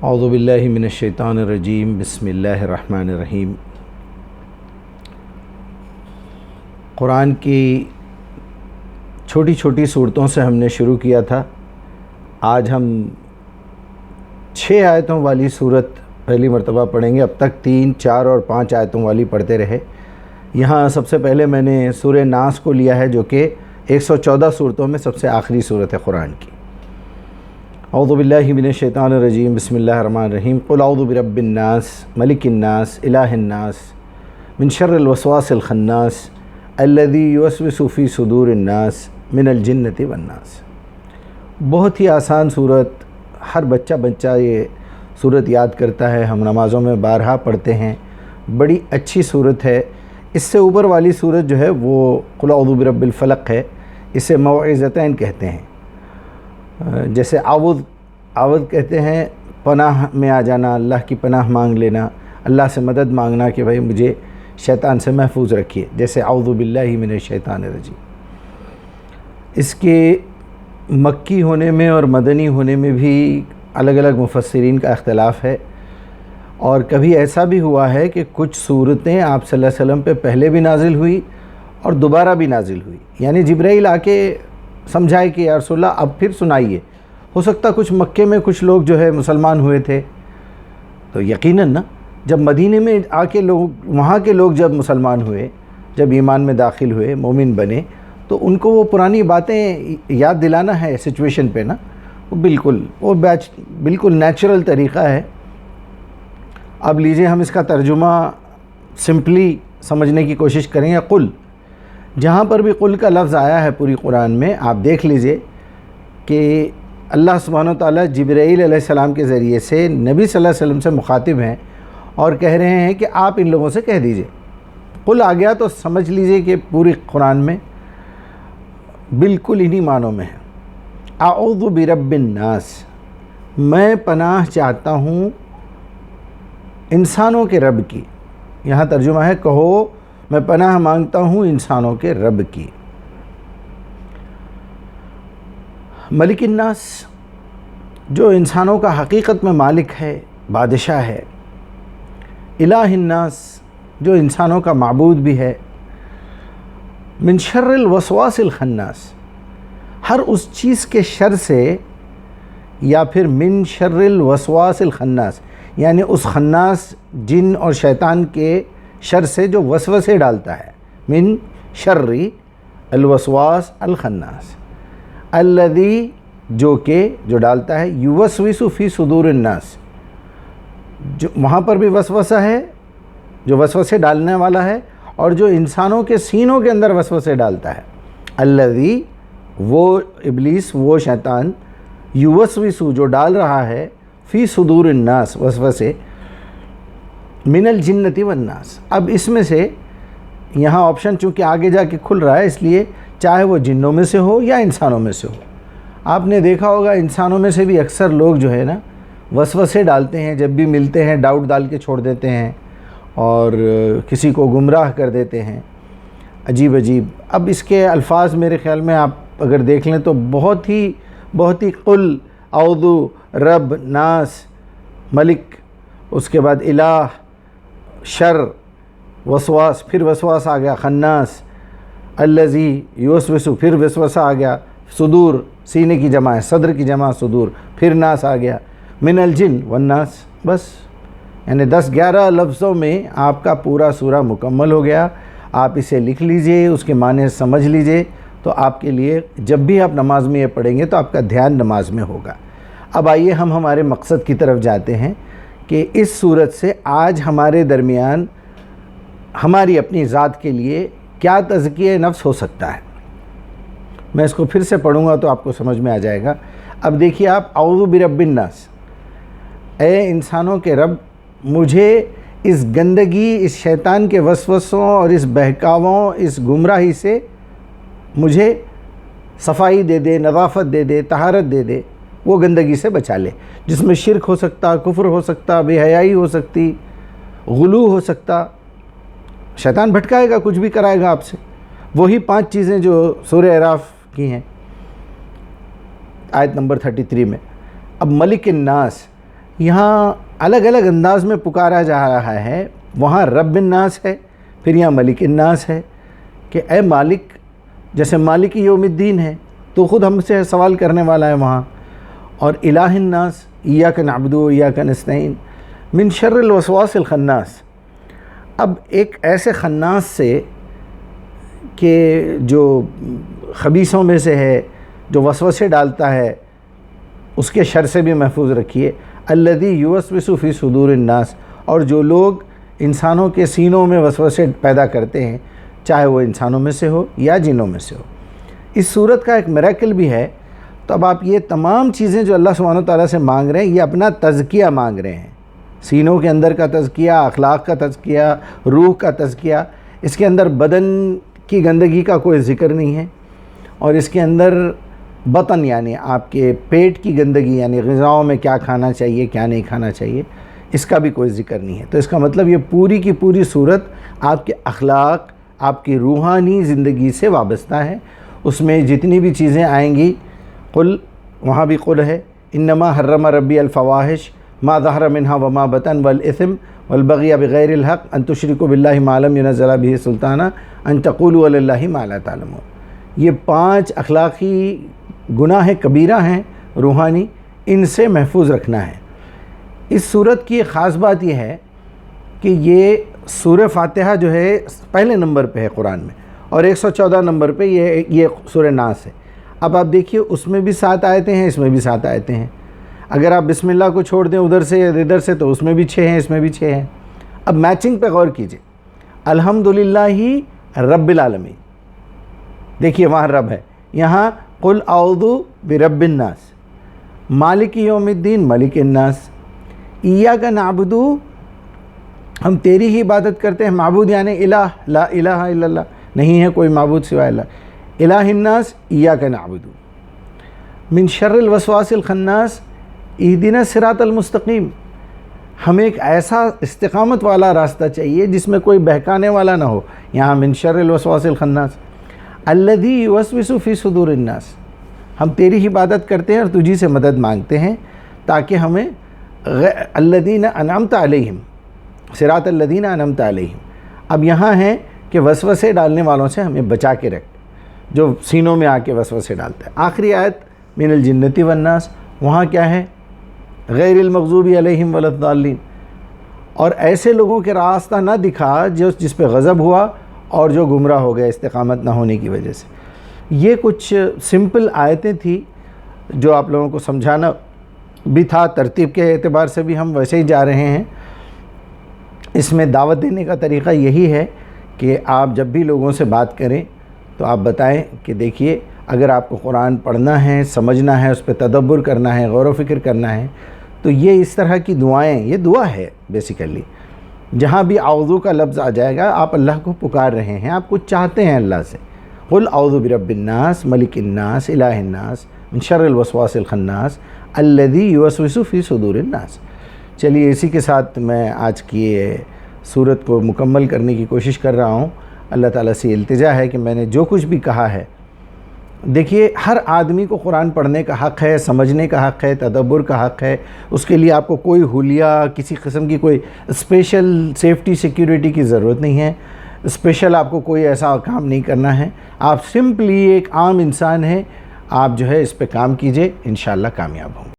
اعوذ باللہ من الشیطان الرجیم بسم اللہ الرحمن الرحیم۔ قرآن کی چھوٹی چھوٹی صورتوں سے ہم نے شروع کیا تھا۔ آج ہم 6 آیتوں والی صورت پہلی مرتبہ پڑھیں گے۔ اب تک 3، 4 اور 5 آیتوں والی پڑھتے رہے۔ یہاں سب سے پہلے میں نے سورہ ناس کو لیا ہے، جو کہ 114 صورتوں میں سب سے آخری صورت ہے قرآن کی۔ اعوذ باللہ من الشیطان الرجیم بسم اللہ الرحمن الرحیم۔ قل اعوذ برب الناس ملک الناس الہ الناس من شر الوسواس الخناس الذی یوسوس فی صدور الناس من الجنۃ والناس۔ بہت ہی آسان صورت، ہر بچہ یہ صورت یاد کرتا ہے، ہم نمازوں میں بارہا پڑھتے ہیں۔ بڑی اچھی صورت ہے۔ اس سے اوپر والی صورت جو ہے وہ قل اعوذ برب الفلق ہے، اسے موعظتین کہتے ہیں۔ جیسے آوذ کہتے ہیں پناہ میں آ جانا، اللہ کی پناہ مانگ لینا، اللہ سے مدد مانگنا کہ بھائی مجھے شیطان سے محفوظ رکھیے، جیسے اعوذ باللہ من الشیطان الرجیم۔ اس کے مکی ہونے میں اور مدنی ہونے میں بھی الگ الگ مفسرین کا اختلاف ہے، اور کبھی ایسا بھی ہوا ہے کہ کچھ صورتیں آپ صلی اللہ علیہ وسلم پہ پہلے بھی نازل ہوئی اور دوبارہ بھی نازل ہوئی، یعنی جبرائیل آ کے سمجھائے کہ یا رسول اللہ اب پھر سنائیے۔ ہو سکتا کچھ مکے میں کچھ لوگ جو ہے مسلمان ہوئے تھے، تو یقیناً نا جب مدینے میں آ کے وہاں کے لوگ جب مسلمان ہوئے، جب ایمان میں داخل ہوئے، مومن بنے، تو ان کو وہ پرانی باتیں یاد دلانا ہے سچویشن پہ نا، وہ بالکل نیچرل طریقہ ہے۔ اب لیجئے ہم اس کا ترجمہ سمپلی سمجھنے کی کوشش کریں گے۔ قل، جہاں پر بھی قل کا لفظ آیا ہے پوری قرآن میں، آپ دیکھ لیجئے کہ اللہ سبحانہ وتعالیٰ جبرائیل علیہ السلام کے ذریعے سے نبی صلی اللہ علیہ وسلم سے مخاطب ہیں اور کہہ رہے ہیں کہ آپ ان لوگوں سے کہہ دیجئے۔ قل آ گیا تو سمجھ لیجئے کہ پوری قرآن میں بالکل انہی معنوں میں ہے۔ اعوذ برب الناس، میں پناہ چاہتا ہوں انسانوں کے رب کی۔ یہاں ترجمہ ہے کہو میں پناہ مانگتا ہوں انسانوں کے رب کی۔ ملک الناس، جو انسانوں کا حقیقت میں مالک ہے، بادشاہ ہے۔ الہ الناس، جو انسانوں کا معبود بھی ہے۔ من شر الوسواس الخناس، ہر اس چیز کے شر سے، یا پھر من شر الوسواس الخناس، یعنی اس خناس جن اور شیطان کے شر سے جو وسوسے ڈالتا ہے۔ من شر الوسواس الخناس الذی، جو ڈالتا ہے، یوسوس فی صدور الناس، جو وہاں پر بھی وسوسہ ہے، جو وسوسے ڈالنے والا ہے، اور جو انسانوں کے سینوں کے اندر وسوسے ڈالتا ہے۔ الذی، وہ ابلیس، وہ شیطان، یوسوس، جو ڈال رہا ہے، فی صدور الناس، وسوسے، من الجنۃ والناس۔ اب اس میں سے یہاں آپشن چونکہ آگے جا کے کھل رہا ہے، اس لیے چاہے وہ جنوں میں سے ہو یا انسانوں میں سے ہو۔ آپ نے دیکھا ہوگا انسانوں میں سے بھی اکثر لوگ جو ہے نا وسوسے ڈالتے ہیں، جب بھی ملتے ہیں ڈاؤٹ ڈال کے چھوڑ دیتے ہیں اور کسی کو گمراہ کر دیتے ہیں، عجیب۔ اب اس کے الفاظ میرے خیال میں آپ اگر دیکھ لیں تو بہت ہی قل اعوذ رب ناس ملک، اس کے بعد الہ، شر، وسواس، پھر وسواس آ گیا، خناس، الذی یوسوس، پھر وسوسہ آ گیا، صدور، سینے کی جمع ہے، صدر کی جمع صدور، پھر ناس آ گیا، من الجن والناس۔ بس یعنی 10-11 لفظوں میں آپ کا پورا سورہ مکمل ہو گیا۔ آپ اسے لکھ لیجئے، اس کے معنی سمجھ لیجئے، تو آپ کے لیے جب بھی آپ نماز میں یہ پڑھیں گے تو آپ کا دھیان نماز میں ہوگا۔ اب آئیے ہم ہمارے مقصد کی طرف جاتے ہیں کہ اس صورت سے آج ہمارے درمیان ہماری اپنی ذات کے لیے کیا تزکیہ نفس ہو سکتا ہے۔ میں اس کو پھر سے پڑھوں گا تو آپ کو سمجھ میں آ جائے گا۔ اب دیکھیے آپ، اعوذ برب الناس، اے انسانوں کے رب، مجھے اس گندگی، اس شیطان کے وسوسوں اور اس بہکاووں، اس گمراہی سے مجھے صفائی دے دے، نظافت دے دے، طہارت دے دے، وہ گندگی سے بچا لے، جس میں شرک ہو سکتا، کفر ہو سکتا، بے حیائی ہو سکتی، غلو ہو سکتا۔ شیطان بھٹکائے گا، کچھ بھی کرائے گا آپ سے۔ وہی 5 چیزیں جو سورہ اعراف کی ہیں آیت نمبر 33 میں۔ اب ملک الناس، یہاں الگ الگ انداز میں پکارا جا رہا ہے. وہاں رب الناس ہے، پھر یہاں ملک الناس ہے کہ اے مالک، جیسے مالک یوم الدین ہے تو خود ہم سے سوال کرنے والا ہے وہاں. اور الہ الناس ایاک نعبد و ایاک نستعین من شر الوسواس الخناس. اب ایک ایسے خناس سے کہ جو خبیثوں میں سے ہے، جو وسوسے ڈالتا ہے، اس کے شر سے بھی محفوظ رکھیے. الذی یوسوس فی صدور الناس، اور جو لوگ انسانوں کے سینوں میں وسوسے پیدا کرتے ہیں، چاہے وہ انسانوں میں سے ہو یا جنوں میں سے ہو. اس صورت کا ایک میریکل بھی ہے. تو اب آپ یہ تمام چیزیں جو اللہ سبحانہ وتعالیٰ سے مانگ رہے ہیں، یہ اپنا تزکیہ مانگ رہے ہیں. سینوں کے اندر کا تزکیہ، اخلاق کا تزکیہ، روح کا تزکیہ. اس کے اندر بدن کی گندگی کا کوئی ذکر نہیں ہے، اور اس کے اندر بطن یعنی آپ کے پیٹ کی گندگی، یعنی غذاؤں میں کیا کھانا چاہیے کیا نہیں کھانا چاہیے، اس کا بھی کوئی ذکر نہیں ہے. تو اس کا مطلب یہ پوری کی پوری صورت آپ کے اخلاق، آپ کی روحانی زندگی سے وابستہ ہے. اس میں جتنی بھی چیزیں آئیں گی، قل، وہاں بھی قل ہے، انما حرم ربی الفواحش ما ظہر منہا وما بطن والاثم والبغی بغیر الحق ان تشرکوا باللہ ما لم ینزل بہ سلطانا ان تقولوا علی اللہ ما لا تعلمون. یہ 5 اخلاقی گناہ کبیرہ ہیں روحانی، ان سے محفوظ رکھنا ہے. اس صورت کی ایک خاص بات یہ ہے کہ یہ سورہ فاتحہ جو ہے پہلے نمبر پہ ہے قرآن میں، اور 114 نمبر پہ یہ سورہ ناس ہے. اب آپ دیکھیے، اس میں بھی 7 آیتیں ہیں، اس میں بھی 7 آیتیں ہیں. اگر آپ بسم اللہ کو چھوڑ دیں ادھر سے یا ادھر سے تو اس میں بھی 6 ہیں، اس میں بھی 6 ہیں. اب میچنگ پہ غور کیجئے. الحمدللہ رب العالمین، دیکھیے وہاں رب ہے. یہاں قل اعوذ برب الناس، مالک یوم الدین ملک الناس، ایاک نعبد، ہم تیری ہی عبادت کرتے ہیں. معبود یعنی الہ، لا الہ الا اللہ، نہیں ہے کوئی معبود سوائے اللہ. الہ الناس ایاک نعبد، من شر الوسواس الخناس اہدنا الصراط المستقیم. ہمیں ایک ایسا استقامت والا راستہ چاہیے جس میں کوئی بہکانے والا نہ ہو. یہاں من شر الوسواس الخناس الذی یوسوس فی صدور الناس، ہم تیری ہی عبادت کرتے ہیں اور تجھی سے مدد مانگتے ہیں تاکہ ہمیں الذین انعمت علیہم، صراط الذین انعمت علیہم. اب یہاں ہے کہ وسوسے ڈالنے والوں سے ہمیں بچا کے رکھ، جو سینوں میں آ کے وسوسے ڈالتا ہے. آخری آیت من الجنۃ والناس، وہاں کیا ہے؟ غیر المغضوب علیہم ولا الضالین، اور ایسے لوگوں کے راستہ نہ دکھا جس پہ غضب ہوا اور جو گمراہ ہو گئے استقامت نہ ہونے کی وجہ سے. یہ کچھ سمپل آیتیں تھی جو آپ لوگوں کو سمجھانا بھی تھا. ترتیب کے اعتبار سے بھی ہم ویسے ہی جا رہے ہیں. اس میں دعوت دینے کا طریقہ یہی ہے کہ آپ جب بھی لوگوں سے بات کریں تو آپ بتائیں کہ دیکھیے، اگر آپ کو قرآن پڑھنا ہے، سمجھنا ہے، اس پہ تدبر کرنا ہے، غور و فکر کرنا ہے، تو یہ اس طرح کی دعائیں، یہ دعا ہے بیسیکلی. جہاں بھی اعوذ کا لفظ آ جائے گا آپ اللہ کو پکار رہے ہیں، آپ کچھ چاہتے ہیں اللہ سے. قل اعوذ برب الناس ملک الناس الہ الناس من شر الوسواس الخناس الذی یوسوس فی صدور الناس. چلیے اسی کے ساتھ میں آج کی صورت کو مکمل کرنے کی کوشش کر رہا ہوں. اللہ تعالیٰ سے التجا ہے کہ میں نے جو کچھ بھی کہا ہے، دیکھیے ہر آدمی کو قرآن پڑھنے کا حق ہے، سمجھنے کا حق ہے، تدبر کا حق ہے. اس کے لیے آپ کو کوئی حلیہ، کسی قسم کی کوئی اسپیشل سیفٹی سیکیورٹی کی ضرورت نہیں ہے. اسپیشل آپ کو کوئی ایسا کام نہیں کرنا ہے. آپ سمپلی ایک عام انسان ہیں، آپ جو ہے اس پہ کام کیجئے، انشاءاللہ کامیاب ہوں.